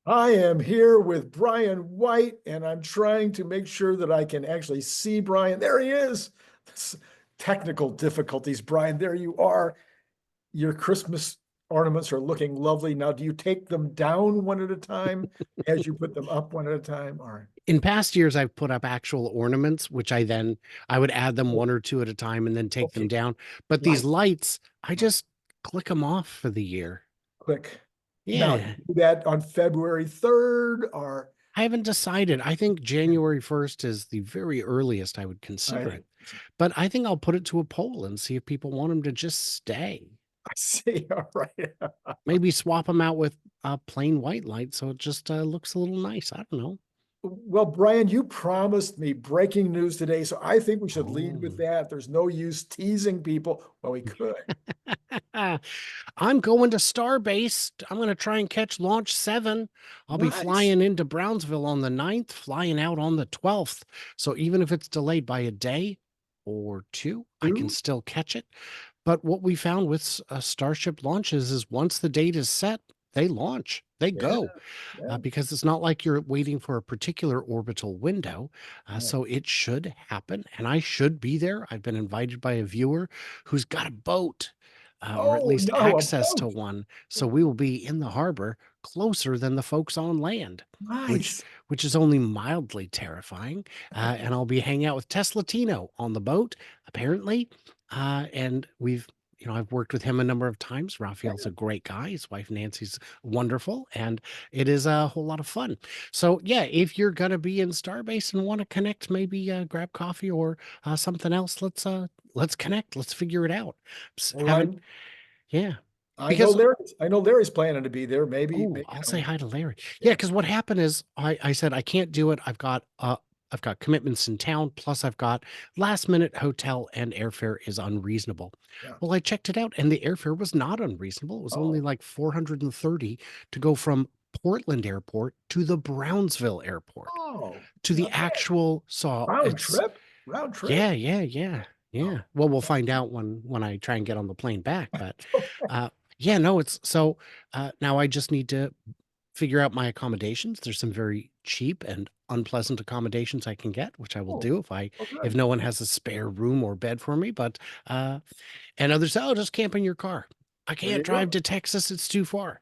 I am here with Brian White, and I'm trying to make sure that I can actually see Brian. There he is. Technical difficulties, Brian. There you are. Your Christmas ornaments are looking lovely. Now, do you take them down one at a time as you put them up one at a time? Or In past years, I've put up actual ornaments, which I would add them one or two at a time and then take them okay, down. But these right, lights, I right. just click them off for the year. Click. Now, you Yeah, do that on February 3rd, or I haven't decided. I think January 1st is the very earliest I would I, consider it. But I think I'll put it to a poll and see if people want them to just stay. I see. All right. Maybe swap them out with plain white light so it just looks a little nice. I don't know. Well, Brian, you promised me breaking news today, so I think we should lead with Oh. that. There's no use teasing people. Well, we could. I'm going to Starbase. I'm going to try and catch Launch 7. I'll be Nice. flying into Brownsville on the 9th, flying out on the 12th. So even if it's delayed by a day or two, I can Two? still catch it. But what we found with Starship launches is once the date is set, they launch, they Yeah, go, yeah, because it's not like you're waiting for a particular orbital window. yeah. So it should happen, and I should be there. I've been invited by a viewer who's got a boat, or at Oh, least no, a access to boat. one. So we will be in the harbor closer than the folks on land, which Nice. which is only mildly terrifying. And I'll be hanging out with Tesla Tino on the boat, apparently. And I've worked with him a number of times. Raphael's a great guy. His wife Nancy's wonderful, and it is a whole lot of fun. So yeah, if you're gonna be in Starbase and want to connect, maybe grab coffee or something else. Let's connect. Let's figure it out. Well, Haven't Yeah, I know because Larry's planning to be there. Maybe, oh, maybe, I'll say hi to Larry. Yeah, yeah. because what happened is I said I can't do it. I've got commitments in town, plus I've got last minute hotel and airfare is unreasonable. Yeah. Well, I checked it out and the airfare was not unreasonable. It was only Oh, like 430 to go from Portland Airport to the Brownsville Airport oh, to the not bad. actual saw. Round It's trip? Round yeah, trip? yeah, yeah, Oh, yeah. Well, we'll that's find out when I try and get on the plane back, but yeah, no, it's so now I just need to figure out my accommodations. There's some very cheap and unpleasant accommodations I can get, which I will oh, do oh, if good. no one has a spare room or bed for me. But and others say, "Oh, just camp in your car." I There can't you drive go. to Texas; it's too far.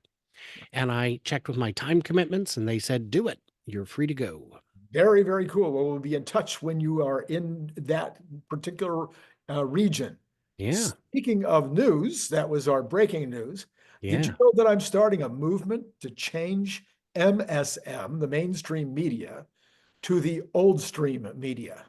And I checked with my time commitments, and they said, "Do it. You're free to go." Very, very cool. Well, we'll be in touch when you are in that particular region. Yeah, Speaking of news, that was our breaking news. Did you yeah. know that I'm starting a movement to change MSM, the mainstream media, to the old stream media?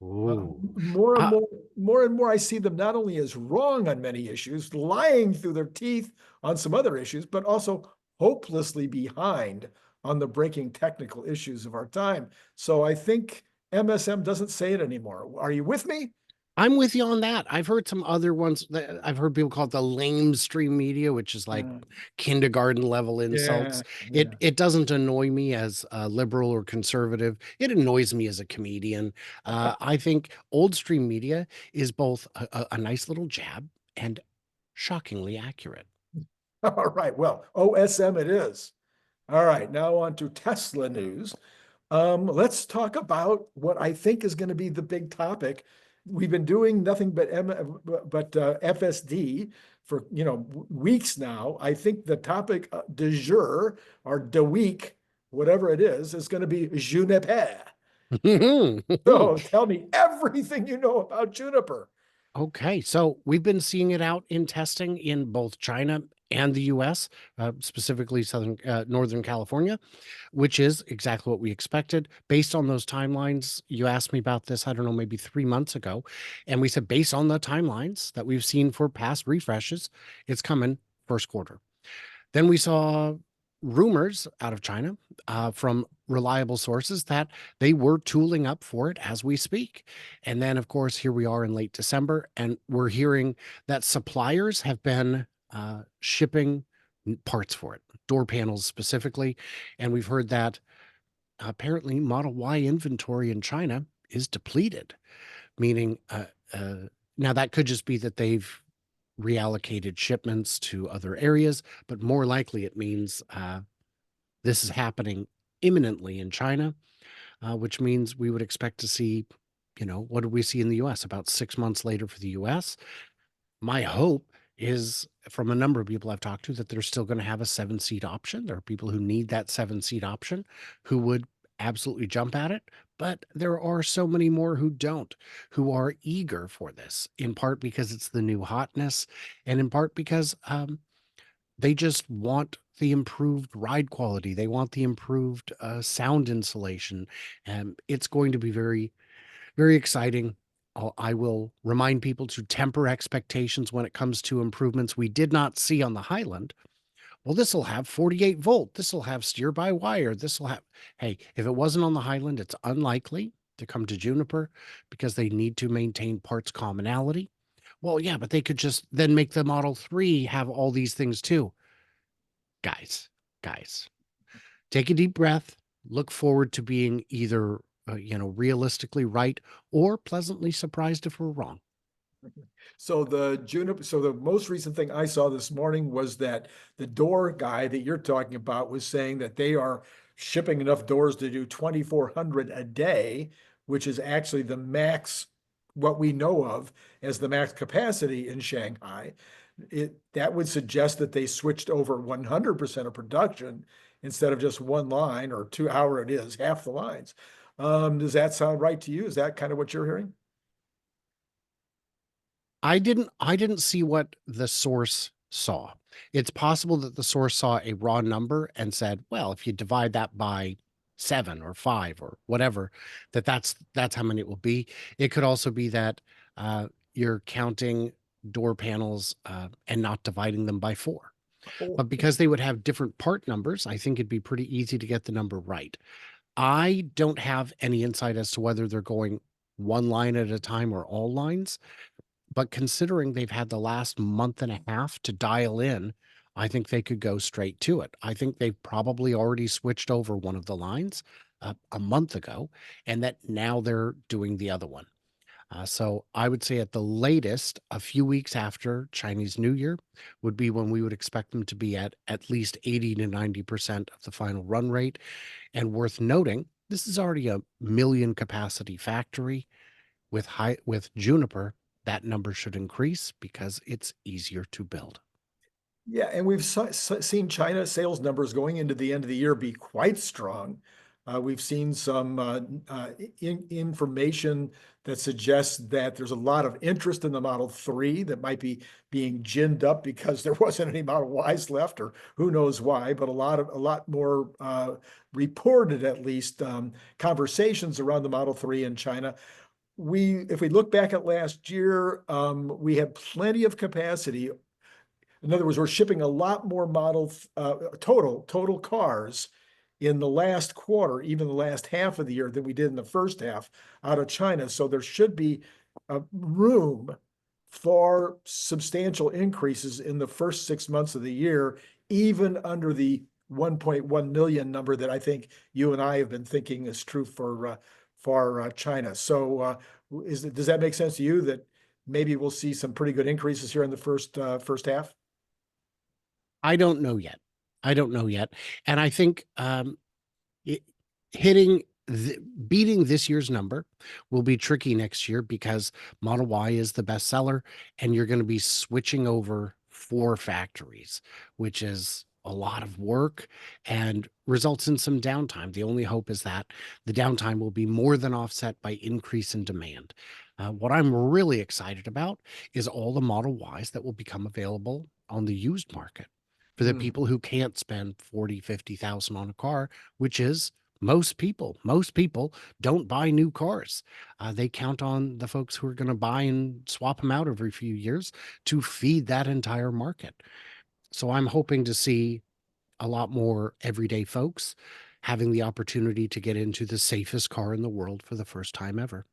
Ooh. More and Uh, more, I see them not only as wrong on many issues, lying through their teeth on some other issues, but also hopelessly behind on the breaking technical issues of our time. So I think MSM doesn't say it anymore. Are you with me? I'm with you on that. I've heard some other ones that I've heard people call it the lame stream media, which is like Uh, kindergarten level insults. yeah, yeah. It doesn't annoy me as a liberal or conservative. It annoys me as a comedian. I think old stream media is both a nice little jab and shockingly accurate. All right. Well, OSM it is. All right. Now on to Tesla news. Let's talk about what I think is going to be the big topic. We've been doing nothing but FSD for weeks now. I think the topic du jour or de week, whatever it is going to be Juniper. So tell me everything you know about Juniper. Okay, so we've been seeing it out in testing in both China and the US, specifically Northern California, which is exactly what we expected. Based on those timelines, you asked me about this, I don't know, maybe 3 months ago. And we said, based on the timelines that we've seen for past refreshes, it's coming first quarter. Then we saw rumors out of China from reliable sources that they were tooling up for it as we speak. And then, of course, here we are in late December, and we're hearing that suppliers have been shipping parts for it, door panels specifically. And we've heard that apparently Model Y inventory in China is depleted, meaning now that could just be that they've reallocated shipments to other areas, but more likely it means This is happening imminently in China, which means we would expect to see, what did we see in the US about 6 months later for the US? My hope is from a number of people I've talked to that they're still going to have a 7-seat option. There are people who need that 7-seat option who would absolutely jump at it. But there are so many more who don't, who are eager for this, in part because it's the new hotness, and in part because they just want the improved ride quality. They want the improved sound insulation. And it's going to be very, very exciting. I will remind people to temper expectations when it comes to improvements we did not see on the Highland. Well, this will have 48 volt. This will have steer by wire. This will have, hey, if it wasn't on the Highland, it's unlikely to come to Juniper because they need to maintain parts commonality. Well, yeah, but they could just then make the Model 3 have all these things too. Guys, take a deep breath. Look forward to being either, realistically right or pleasantly surprised if we're wrong. So the most recent thing I saw this morning was that the door guy that you're talking about was saying that they are shipping enough doors to do 2,400 a day, which is actually the max, what we know of as the max capacity in Shanghai. That would suggest that they switched over 100% of production instead of just one line or 2 hour it is, half the lines. Does that sound right to you? Is that kind of what you're hearing? I didn't see what the source saw. It's possible that the source saw a raw number and said, well, if you divide that by 7 or 5 or whatever, that's how many it will be. It could also be that you're counting door panels and not dividing them by 4. Oh, But because they would have different part numbers, I think it'd be pretty easy to get the number right. I don't have any insight as to whether they're going one line at a time or all lines. But considering they've had the last month and a half to dial in, I think they could go straight to it. I think they've probably already switched over one of the lines a month ago, and that now they're doing the other one. So I would say at the latest, a few weeks after Chinese New Year would be when we would expect them to be at least 80 to 90% of the final run rate. And worth noting, this is already a million capacity factory with Juniper. That number should increase because it's easier to build. yeah, and we've seen China sales numbers going into the end of the year be quite strong. We've seen some information that suggests that there's a lot of interest in the Model 3 that might be being ginned up because there wasn't any Model Ys left, or who knows why, but a lot more reported, at least, conversations around the Model 3 in China. If we look back at last year, we had plenty of capacity. In other words, we're shipping a lot more total cars in the last quarter, even the last half of the year, than we did in the first half out of China. So there should be room for substantial increases in the first 6 months of the year, even under the 1.1 million number that I think you and I have been thinking is true for China. So does that make sense to you that maybe we'll see some pretty good increases here in the first half? I don't know yet. I don't know yet. And I think it, hitting beating this year's number will be tricky next year because Model Y is the best seller and you're going to be switching over 4 factories, which is a lot of work and results in some downtime. The only hope is that the downtime will be more than offset by increase in demand. What I'm really excited about is all the Model Ys that will become available on the used market for the people who can't spend 40, 50,000 on a car, which is most people. Most people don't buy new cars. They count on the folks who are going to buy and swap them out every few years to feed that entire market. So I'm hoping to see a lot more everyday folks having the opportunity to get into the safest car in the world for the first time ever.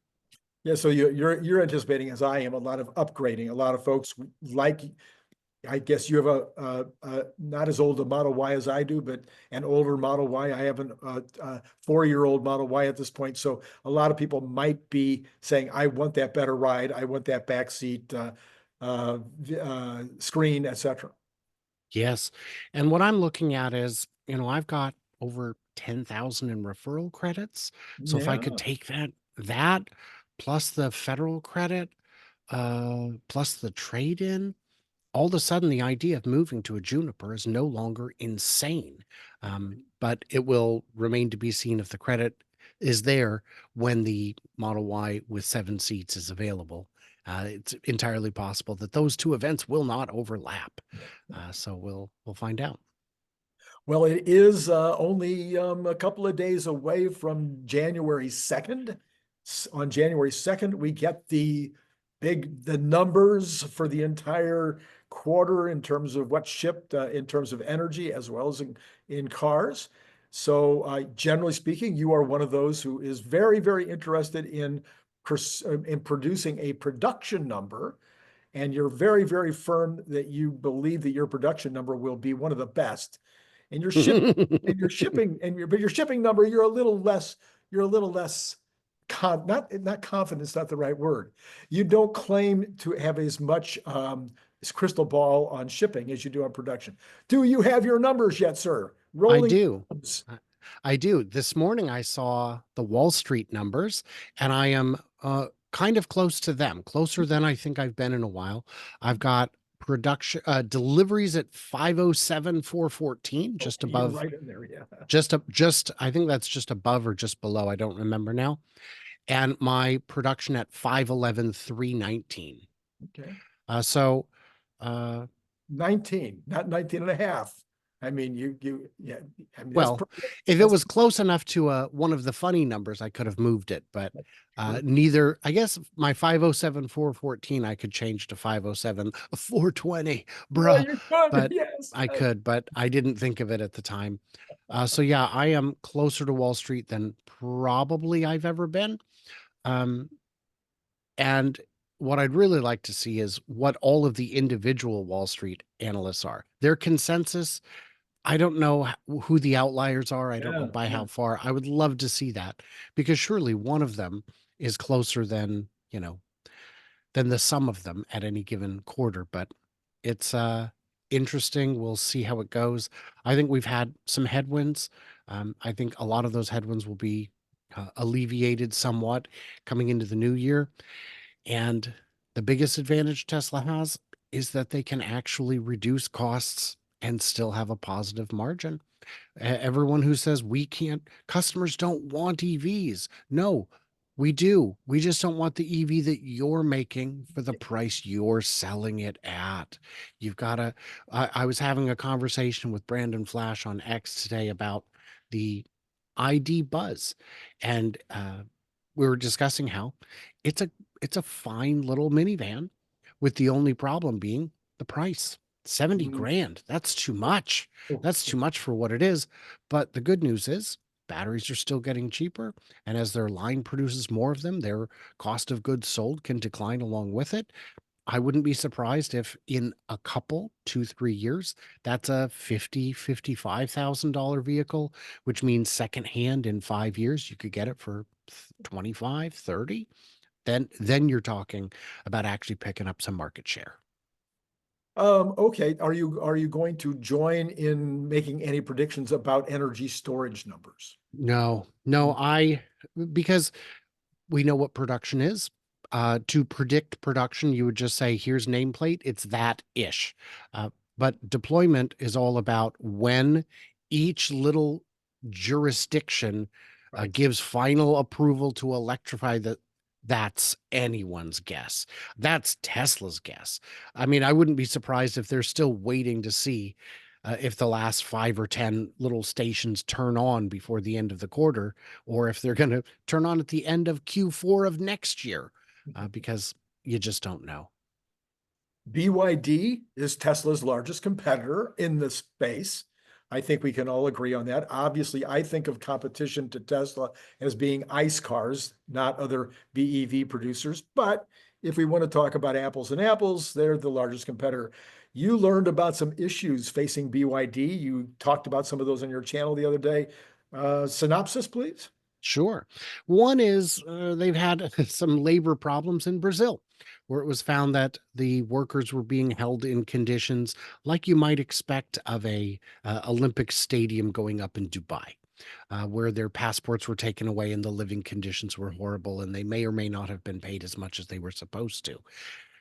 Yeah, so you're anticipating, as I am, a lot of upgrading. A lot of folks like, I guess you have a not as old a Model Y as I do, but an older Model Y. I have a 4-year-old Model Y at this point. So a lot of people might be saying, I want that better ride. I want that backseat screen, etc. Yes. And what I'm looking at is, I've got over 10,000 in referral credits. So if I could Yeah. take that plus the federal credit, plus the trade-in, all of a sudden the idea of moving to a Juniper is no longer insane. But it will remain to be seen if the credit is there when the Model Y with 7 seats is available. It's entirely possible that those two events will not overlap. So we'll find out. Well, it is only a couple of days away from January 2nd. On January 2nd, we get the numbers for the entire quarter in terms of what shipped in terms of energy as well as in cars. So generally speaking, you are one of those who is very, very interested in producing a production number. And you're very, very firm that you believe that your production number will be one of the best. And your shipping and your shipping but your shipping number, you're a little less not confidence, not the right word. You don't claim to have as much as crystal ball on shipping as you do on production. Do you have your numbers yet, sir? I Rolling do. thumbs. I do. This morning I saw the Wall Street numbers, and I am kind of close to them, closer than I think I've been in a while. I've got production deliveries at 507,414, just You're above, right in there, yeah. just I think that's just above or just below. I don't remember now. And my production at 511,319. Okay. So uh 19, not 19 and a half. I mean, yeah. I mean, well, if it was close enough to one of the funny numbers, I could have moved it, but sure. neither. I guess my 507,414 I could change to 507,420, Yeah, bruh. you could, But yes. I could, but I didn't think of it at the time. So yeah, I am closer to Wall Street than probably I've ever been. Um, and what I'd really like to see is what all of the individual Wall Street analysts are. Their consensus, I don't know who the outliers are. I don't know Yeah, by yeah. how far. I would love to see that, because surely one of them is closer than, than the sum of them at any given quarter. But it's interesting. We'll see how it goes. I think we've had some headwinds. I think a lot of those headwinds will be alleviated somewhat coming into the new year. And the biggest advantage Tesla has is that they can actually reduce costs and still have a positive margin. Everyone who says we can't, customers don't want EVs. No, we do. We just don't want the EV that you're making for the price you're selling it at. You've got to, I was having a conversation with Brandon Flash on X today about the ID Buzz. And we were discussing how it's a it's a fine little minivan, with the only problem being the price. 70 Mm. grand. That's too much. Oh, That's too much for what it is. But the good news is batteries are still getting cheaper. And as their line produces more of them, their cost of goods sold can decline along with it. I wouldn't be surprised if in a couple, 2, 3 years, that's a $50,000, $55,000 vehicle, which means secondhand in 5 years, you could get it for 25, 30. Then you're talking about actually picking up some market share. Okay. Are you going to join in making any predictions about energy storage numbers? No, because we know what production is. To predict production, you would just say, here's nameplate, it's that-ish. But deployment is all about when each little jurisdiction Right. gives final approval to electrify that's anyone's guess. That's Tesla's guess. I mean, I wouldn't be surprised if they're still waiting to see if the last 5 or 10 little stations turn on before the end of the quarter, or if they're going to turn on at the end of Q4 of next year, because you just don't know. BYD is Tesla's largest competitor in the space. I think we can all agree on that. Obviously, I think of competition to Tesla as being ICE cars, not other BEV producers. But if we want to talk about apples and apples, they're the largest competitor. You learned about some issues facing BYD. You talked about some of those on your channel the other day. Synopsis, please. Sure. One is they've had some labor problems in Brazil, where it was found that the workers were being held in conditions like you might expect of a Olympic stadium going up in Dubai, where their passports were taken away and the living conditions were horrible, and they may or may not have been paid as much as they were supposed to.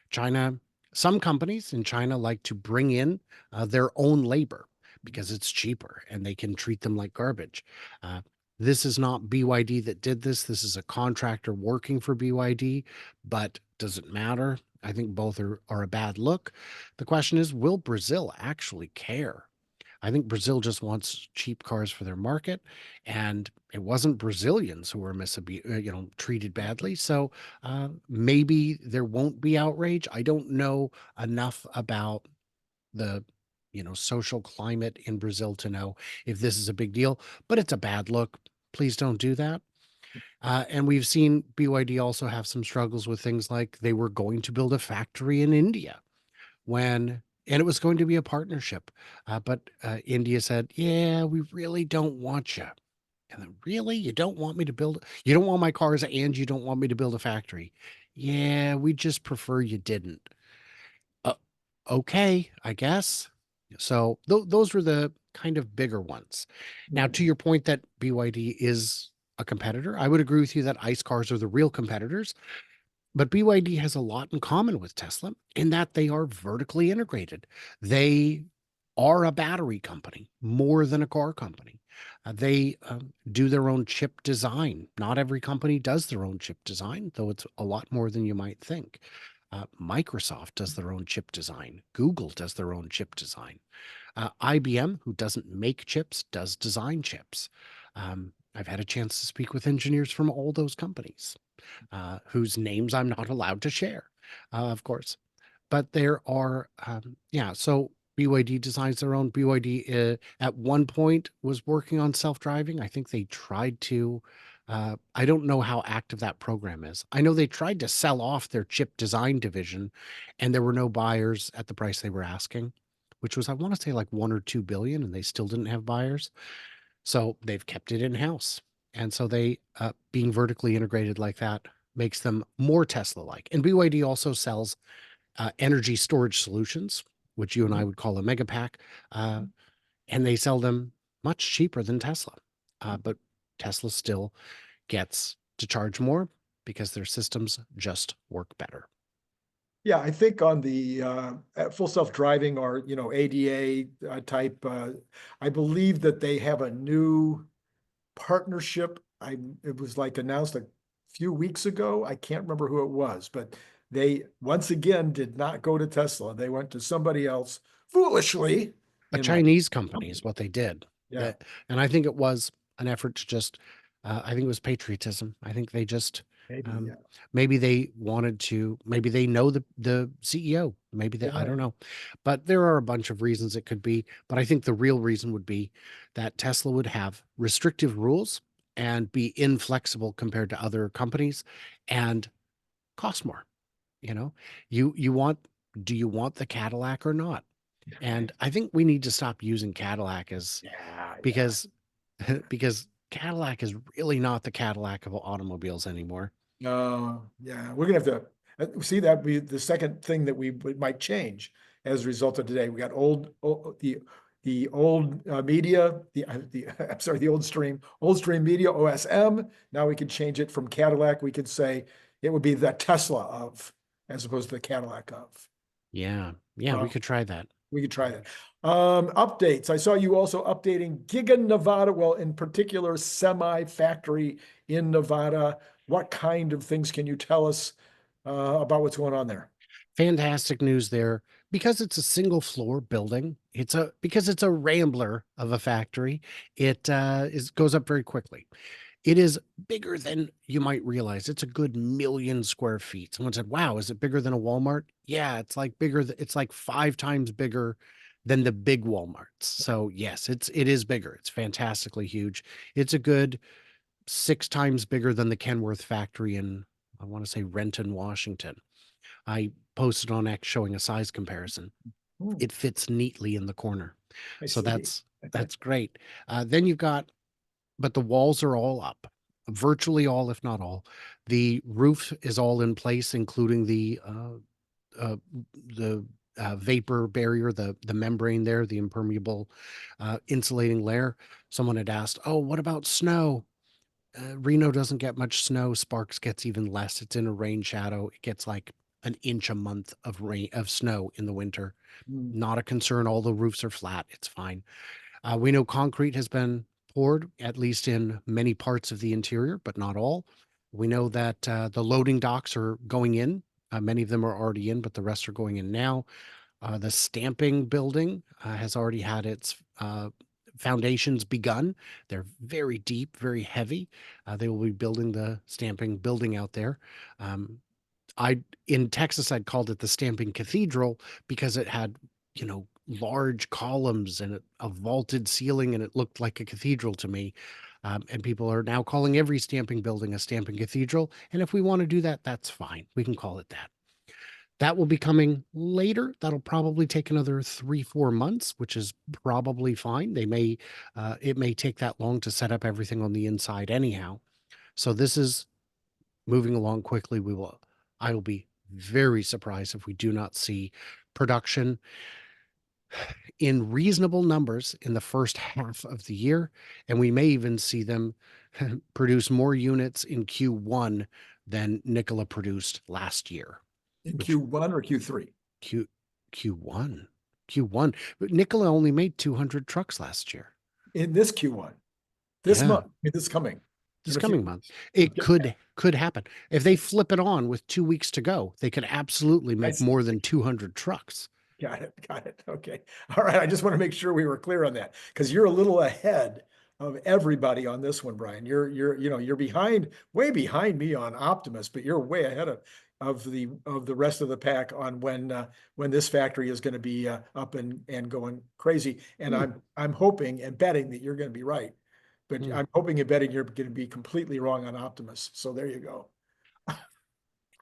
China, some companies in China like to bring in their own labor because it's cheaper and they can treat them like garbage. Uh, this is not BYD that did this. This is a contractor working for BYD, but does it matter? I think both are a bad look. The question is, will Brazil actually care? I think Brazil just wants cheap cars for their market, and it wasn't Brazilians who were treated badly. So maybe there won't be outrage. I don't know enough about the social climate in Brazil to know if this is a big deal, but it's a bad look. Please don't do that. And we've seen BYD also have some struggles with things like they were going to build a factory in India and it was going to be a partnership. But India said, yeah, we really don't want you. And then, really? You don't want me to build, you don't want my cars and you don't want me to build a factory? Yeah, we just prefer you didn't. Uh, okay, I guess. So those were the kind of bigger ones. Now, to your point that BYD is a competitor, I would agree with you that ICE cars are the real competitors. But BYD has a lot in common with Tesla in that they are vertically integrated. They are a battery company more than a car company. They do their own chip design. Not every company does their own chip design, though it's a lot more than you might think. Microsoft does their own chip design. Google does their own chip design. IBM, who doesn't make chips, does design chips. I've had a chance to speak with engineers from all those companies whose names I'm not allowed to share, of course. But there are, so BYD designs their own. BYD at one point was working on self-driving. I think they tried to, I don't know how active that program is. I know they tried to sell off their chip design division and there were no buyers at the price they were asking, which was, I want to say like 1 or 2 billion, and they still didn't have buyers. So they've kept it in-house. And so being vertically integrated like that makes them more Tesla-like. And BYD also sells energy storage solutions, which you and I would call a mega pack, and they sell them much cheaper than Tesla. But Tesla still gets to charge more because their systems just work better. Yeah, I think on the full self-driving or, ADA type, I believe that they have a new partnership. It was like announced a few weeks ago. I can't remember who it was, but they once again did not go to Tesla. They went to somebody else foolishly. A in my Chinese company is what they did. Yeah, And I think it was an effort to just, I think it was patriotism. I think they just, maybe, yeah. maybe they wanted to, maybe they know the CEO, maybe they, I Yeah. don't know. But there are a bunch of reasons it could be. But I think the real reason would be that Tesla would have restrictive rules and be inflexible compared to other companies and cost more. You know, you want, do you want the Cadillac or not? And I think we need to stop using Cadillac as Yeah, because because Cadillac is really not the Cadillac of automobiles anymore. yeah, we're gonna have to see that be the second thing that we might change as a result of today. We got the old media, the I'm sorry, the old stream media OSM. Now we can change it from Cadillac. We could say it would be the Tesla of, as opposed to the Cadillac of. Yeah. Yeah, we could try that. We could try that. Updates. I saw you also updating Giga Nevada. Well, in particular, semi factory in Nevada. What kind of things can you tell us about what's going on there? Fantastic news there. Because it's a single floor building, because it's a rambler of a factory, it goes up very quickly. It is bigger than you might realize. It's a good 1,000,000 square feet. Someone said, wow, is it bigger than a Walmart? Yeah, it's like it's like 5 times bigger than the big Walmarts. So yes, it is bigger. It's fantastically huge. It's a good 6 times bigger than the Kenworth factory in, I want to say, Renton, Washington. I posted on X showing a size comparison. Hmm, It fits neatly in the corner. I So see. that's great. Then you've got, but the walls are all up. virtually all, if not all. The roof is all in place, including uh, vapor barrier, the membrane there, the impermeable insulating layer. Someone had asked, "Oh, what about snow?" Reno doesn't get much snow. Sparks gets even less. It's in a rain shadow. It gets like an inch a month of snow in the winter. Mm. Not a concern. All the roofs are flat. It's fine. We know concrete has been poured, at least in many parts of the interior, but not all. We know that the loading docks are going in. Many of them are already in, but the rest are going in now. The stamping building has already had its foundations begun. They're very deep, very heavy. They will be building the stamping building out there. Um, in Texas, I'd called it the stamping cathedral because it had, large columns and a vaulted ceiling, and it looked like a cathedral to me. And people are now calling every stamping building a stamping cathedral. And if we want to do that, that's fine. We can call it that. That will be coming later. That'll probably take another 3-4 months, which is probably fine. It may take that long to set up everything on the inside anyhow. So this is moving along quickly. I will be very surprised if we do not see production in reasonable numbers in the first half of the year. And we may even see them produce more units in Q1 than Nikola produced last year. In Which Q1 or Q3? Q Q1. Q1. But Nikola only made 200 trucks last year. In this Q1, this Yeah. month, this coming. This in a few coming month. It Okay. could happen. If they flip it on with 2 weeks to go, they could absolutely make see. more than 200 trucks. Got it. Got it. Okay. All right. I just want to make sure we were clear on that because you're a little ahead of everybody on this one, Brian. You're behind, way behind me on Optimus, but you're way ahead of the rest of the pack on when this factory is going to be up and going crazy. And I'm hoping and betting that you're going to be right, but I'm hoping and betting you're going to be completely wrong on Optimus. So there you go.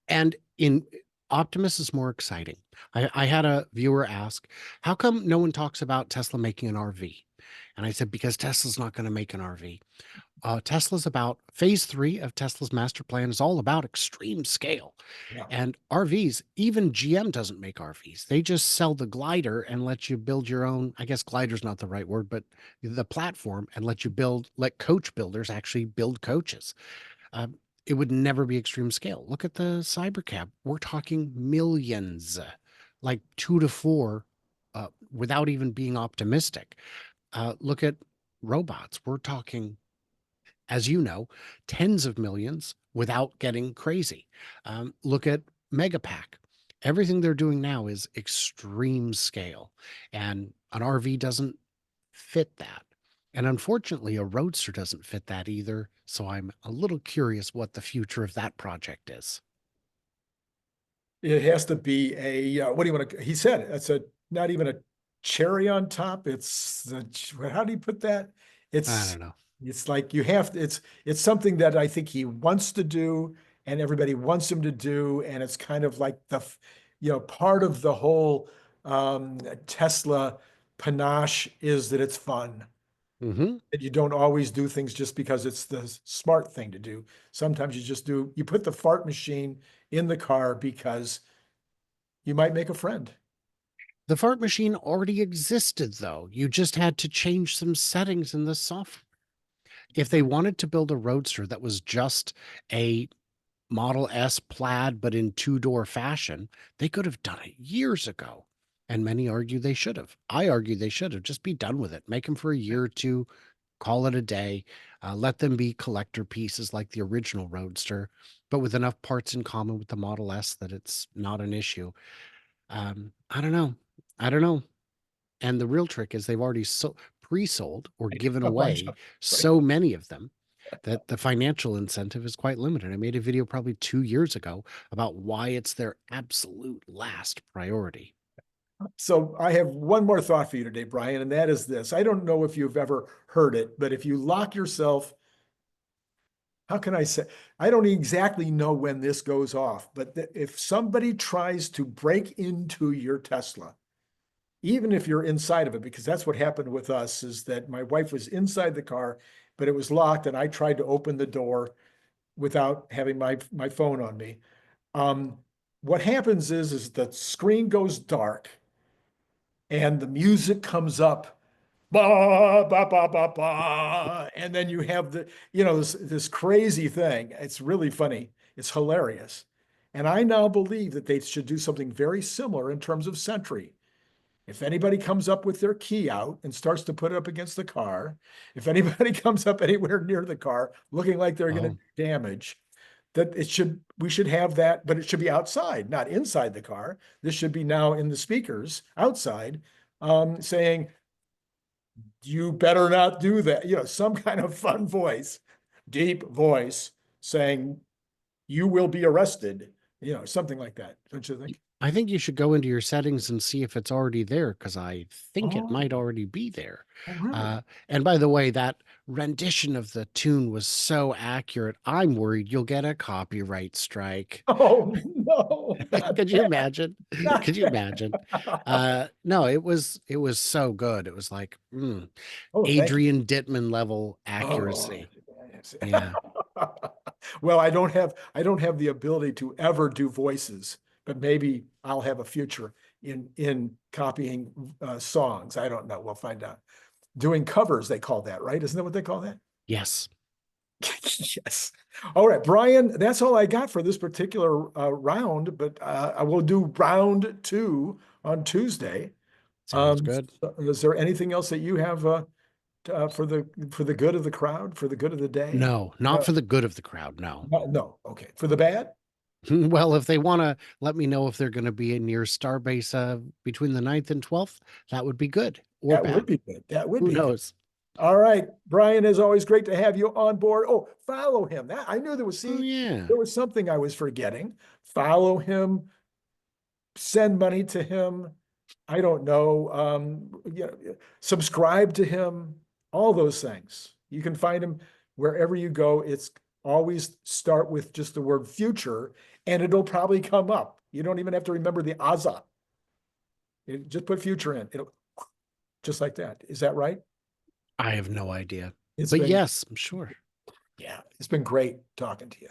And in Optimus is more exciting. I had a viewer ask, how come no one talks about Tesla making an RV? And I said, because Tesla's not going to make an RV. Tesla's about phase 3 of Tesla's master plan is all about extreme scale. Yeah. And RVs, even GM doesn't make RVs. They just sell the glider and let you build your own. I guess glider's not the right word, but the platform, and let coach builders actually build coaches. It would never be extreme scale. Look at the Cybercab. We're talking millions, like 2 to 4, without even being optimistic. Look at robots. We're talking, as you know, tens of millions without getting crazy. Look at Megapack. Everything they're doing now is extreme scale, and an RV doesn't fit that. And unfortunately, a Roadster doesn't fit that either. So I'm a little curious what the future of that project is. It has to be what do you want to, he said, it's not even a cherry on top. How do you put that? I don't know. It's like it's something that I think he wants to do and everybody wants him to do. And it's kind of like part of the whole Tesla panache is that it's fun. That you don't always do things just because it's the smart thing to do. Sometimes you put the fart machine in the car because you might make a friend. The fart machine already existed, though. You just had to change some settings in the software. If they wanted to build a Roadster that was just a Model S plaid, but in 2-door fashion, they could have done it years ago. And many argue they should have. I argue they should have. Just be done with it. Make them for a year or two, call it a day. Let them be collector pieces like the original Roadster, but with enough parts in common with the Model S that it's not an issue. I don't know. I don't know. And the real trick is they've already pre-sold or given A bunch away of- so many of them that the financial incentive is quite limited. I made a video probably 2 years ago about why it's their absolute last priority. So I have one more thought for you today, Brian, and that is this. I don't know if you've ever heard it, but if you lock yourself, how can I say? I don't exactly know when this goes off, but if somebody tries to break into your Tesla, even if you're inside of it, because that's what happened with us, is that my wife was inside the car but it was locked and I tried to open the door without having my phone on me. What happens is the screen goes dark and the music comes up, ba, ba, ba, ba, ba, and then you have this crazy thing. It's really funny. It's hilarious. And I now believe that they should do something very similar in terms of Sentry. If anybody comes up with their key out and starts to put it up against the car, if anybody comes up anywhere near the car looking like they're going to do damage, that we should have that, but it should be outside, not inside the car. This should be now in the speakers outside, saying, you better not do that. Some kind of fun voice, deep voice saying, you will be arrested, something like that. Don't you think? I think you should go into your settings and see if it's already there, because I think it might Oh, already be there. really? And by the way, that rendition of the tune was so accurate. I'm worried you'll get a copyright strike. Oh, no, not Could you that, imagine? not Could you imagine? No, it was so good. It was like Oh, thank you. Adrian Dittman level Oh, accuracy. yes. Yeah. Well, I don't have the ability to ever do voices, but maybe I'll have a future in copying songs. I don't know. We'll find out. Doing covers, they call that, right? Isn't that what they call that? Yes. Yes. All right, Brian, that's all I got for this particular round, but I will do round 2 on Tuesday. Sounds good. Is there anything else that you have for the good of the crowd, for the good of the day? No, not for the good of the crowd. No. No. Okay. For the bad? Well, if they want to let me know if they're going to be near Starbase between the 9th and 12th, that would be good or That would bad. be good. That would Who be good. knows? All right, Brian, as always, great to have you on board. Oh, follow him. That I knew there was, Oh, yeah. there was something I was forgetting. Follow him, send money to him. I don't know. Subscribe to him, all those things. You can find him wherever you go. It's always start with just the word future, and it'll probably come up. You don't even have to remember the Aza. Just put future in. It'll just like that. Is that right? I have no idea. It's But been, yes, I'm sure. yeah, it's been great talking to you.